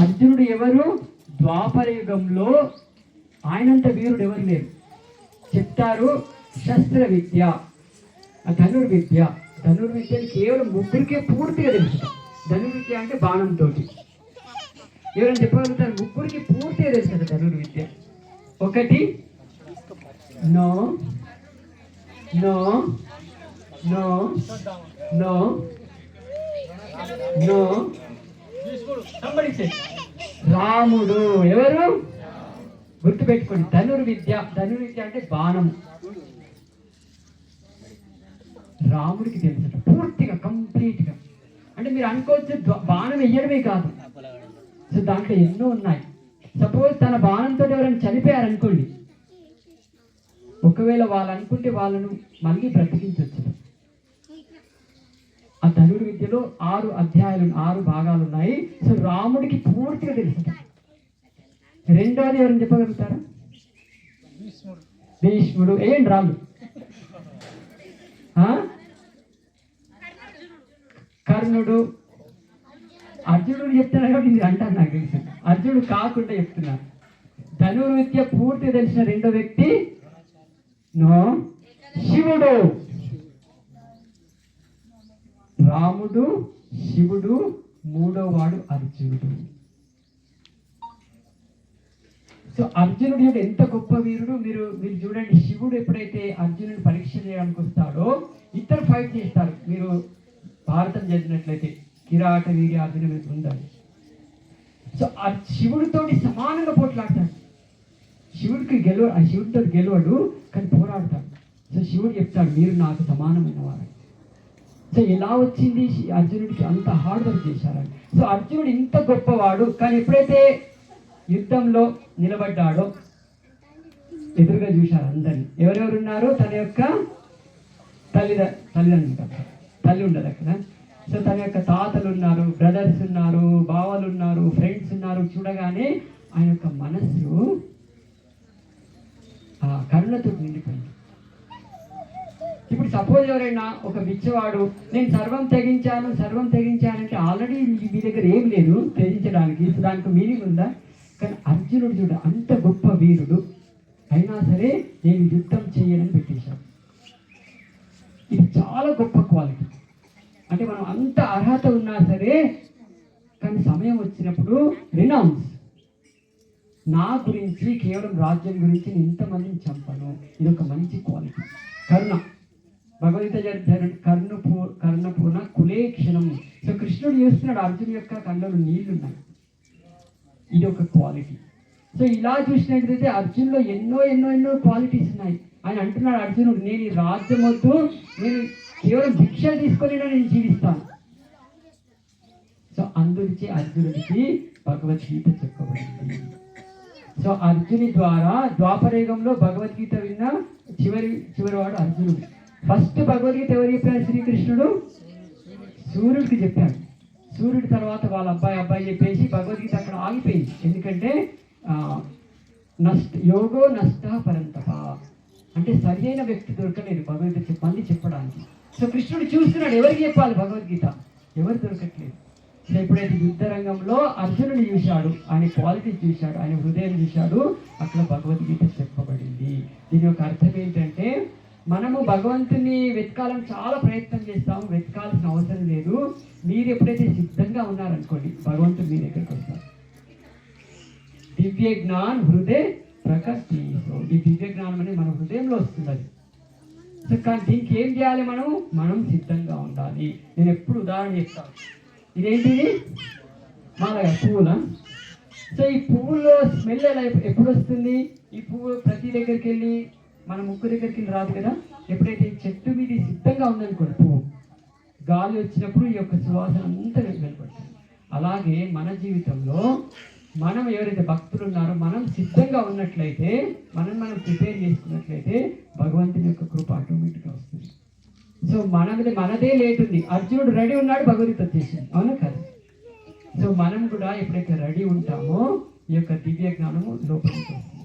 అర్జునుడు ఎవరు? ద్వాపర యుగంలో ఆయనంత వీరుడు ఎవరు లేరు. చెప్తారు శస్త్ర విద్య, ధనుర్విద్య. ధనుర్విద్యని కేవలం ముగ్గురికే పూర్తిగా తెలుసు. ధనుర్విద్య అంటే బాణంతో. ఎవరైనా చెప్పగలుగుతారు? ముగ్గురికి పూర్తిగా తెలుసు ధనుర్విద్య. ఒకటి no no no no no రాముడు. ఎవరు? గుర్తుపెట్టుకోండి, ధనుర్విద్య. ధనుర్విద్య అంటే బాణము. రాముడికి తెలుసు పూర్తిగా, కంప్లీట్గా. అంటే మీరు అనుకోవచ్చు బాణం వేయడమే కాదు, సో దాంట్లో ఎన్నో ఉన్నాయి. సపోజ్ తన బాణంతో ఎవరైనా చనిపోయారనుకోండి, ఒకవేళ వాళ్ళు అనుకుంటే వాళ్ళను మళ్ళీ బ్రతికించవచ్చు. ఆ ధనుర్విద్యలో 6 అధ్యాయాలు, 6 భాగాలు ఉన్నాయి. సో రాముడికి పూర్తిగా తెలుసు. రెండోది ఎవరైనా చెప్పగలుగుతారా? భీష్ముడు. ఏంటి రాళ్ళు? కర్ణుడు. అర్జునుడు చెప్తున్నా కాబట్టి ఇది అంటాను, నాకు తెలుసు. అర్జునుడు కాకుండా చెప్తున్నా. ధనుర్విద్య పూర్తిగా తెలిసిన రెండో వ్యక్తి శివుడు. రాముడు, శివుడు, మూడో వాడు అర్జునుడు. సో అర్జునుడు ఎంత గొప్ప వీరుడు. మీరు చూడండి, శివుడు ఎప్పుడైతే అర్జునుడు పరీక్ష చేయడానికి వస్తాడో ఇద్దరు ఫైట్ చేస్తారు. మీరు భారతం చదివినట్లయితే కిరాట వీరి అర్జున మీద ఉండాలి. సో శివుడితోటి సమానంగా పోట్లాడతాడు. శివుడితో గెలవడు, కానీ పోరాడతాడు. సో శివుడు చెప్తాడు, మీరు నాకు సమానమైన వారు. సో ఎలా వచ్చింది అర్జునుడికి అంత హార్డ్ వర్క్ చేశారని. సో అర్జునుడు ఇంత గొప్పవాడు, కానీ ఎప్పుడైతే యుద్ధంలో నిలబడ్డాడో ఎదురుగా చూశారు అందరినీ. ఎవరెవరు ఉన్నారు? తన యొక్క తల్లి ఉండదు అక్కడ. సో తన యొక్క తాతలు ఉన్నారు, బ్రదర్స్ ఉన్నారు, బావలు ఉన్నారు, ఫ్రెండ్స్ ఉన్నారు. చూడగానే ఆయన యొక్క మనస్సు కరుణతో నిండిపోయింది. ఇప్పుడు సపోజ్ ఎవరైనా ఒక బిచ్చవాడు, నేను సర్వం తెగించానంటే ఆల్రెడీ మీ దగ్గర ఏం లేదు త్యజించడానికి, దానికి మీనింగ్ ఉందా? కానీ అర్జునుడు చూడ, అంత గొప్ప వీరుడు అయినా సరే నేను యుద్ధం చేయనని పెట్టేశాడు. ఇది చాలా గొప్ప క్వాలిటీ. అంటే మనం అంత అర్హత ఉన్నా సరే, కానీ సమయం వచ్చినప్పుడు రినౌన్స్. నా గురించి, కేవలం రాజ్యం గురించి నేను ఇంతమందిని చంపను. ఇది ఒక మంచి క్వాలిటీ. కరుణ. భగవద్గీత కర్ణపూర్ణ కులేక్షణం. సో కృష్ణుడు చేస్తున్నాడు, అర్జున్ యొక్క కళ్ళలో నీళ్లున్నాయి. ఇది ఒక క్వాలిటీ. సో ఇలా చూసినట్లయితే అర్జున్లో ఎన్నో ఎన్నో ఎన్నో క్వాలిటీస్ ఉన్నాయి. ఆయన అంటున్నాడు, అర్జునుడు, నేను ఈ రాజ్యం వద్దు, నేను కేవలం భిక్ష తీసుకొని నేను జీవిస్తాను. సో అందుకే అర్జునుడికి భగవద్గీత చెప్పబడింది. సో అర్జుని ద్వారా ద్వాపరయుగంలో భగవద్గీత విన్న చివరి వాడు అర్జునుడు. ఫస్ట్ భగవద్గీత ఎవరు చెప్పారు? శ్రీకృష్ణుడు సూర్యుడికి చెప్పాడు. సూర్యుడి తర్వాత వాళ్ళ అబ్బాయి చెప్పేసి భగవద్గీత అక్కడ ఆగిపోయింది. ఎందుకంటే యోగో నష్ట పరంతప, అంటే సరి అయిన వ్యక్తి దొరకలేదు భగవద్గీత మళ్ళీ చెప్పడానికి. సో కృష్ణుడు చూస్తున్నాడు, ఎవరికి చెప్పాలి భగవద్గీత, ఎవరు దొరకట్లేదు. సో ఎప్పుడైతే యుద్ధ రంగంలో అర్జునుడు చూశాడు, ఆయన క్వాలిటీ చూశాడు, ఆయన హృదయం చూశాడు, అక్కడ భగవద్గీత చెప్పబడింది. దీని యొక్క అర్థం ఏంటంటే, మనము భగవంతుని వెతకాలని చాలా ప్రయత్నం చేస్తాము, వెతకాల్సిన అవసరం లేదు. మీరు ఎప్పుడైతే సిద్ధంగా ఉన్నారనుకోండి, భగవంతుడు మీ దగ్గరికి వస్తారు. దివ్య జ్ఞాన్ హృదయ ప్రకటి. ఈ దివ్య జ్ఞానం అనేది మన హృదయంలో వస్తుంది. సో కానీ దీనికి ఏం చేయాలి? మనం సిద్ధంగా ఉండాలి. నేను ఎప్పుడు ఉదాహరణ చెప్తాను. ఇదేంటిది? మాలగా పువ్వుల. సో ఈ పువ్వులో స్మెల్ ఎలా ఎప్పుడు వస్తుంది? ఈ పువ్వు ప్రతి దగ్గరికి వెళ్ళి మన ముక్కు దగ్గరికి వెళ్ళి రాదు కదా. ఎప్పుడైతే ఈ చెట్టు మీద సిద్ధంగా ఉందనుకోండి, పువ్వు గాలి వచ్చినప్పుడు ఈ యొక్క సువాసన అంతా వెళ్ళిపడుతుంది. అలాగే మన జీవితంలో మనం ఎవరైతే భక్తులు ఉన్నారో మనం సిద్ధంగా ఉన్నట్లయితే, మనం ప్రిపేర్ చేసుకున్నట్లయితే భగవంతుని యొక్క కృప ఆటోమేటిక్గా వస్తుంది. సో మనదే లేట్ ఉంది. అర్జునుడు రెడీ ఉన్నాడు, భగవద్గీత వచ్చేసింది, అవునా కదా? సో మనం కూడా ఎప్పుడైతే రెడీ ఉంటామో ఈ యొక్క దివ్య జ్ఞానము లోపలికి వస్తుంది.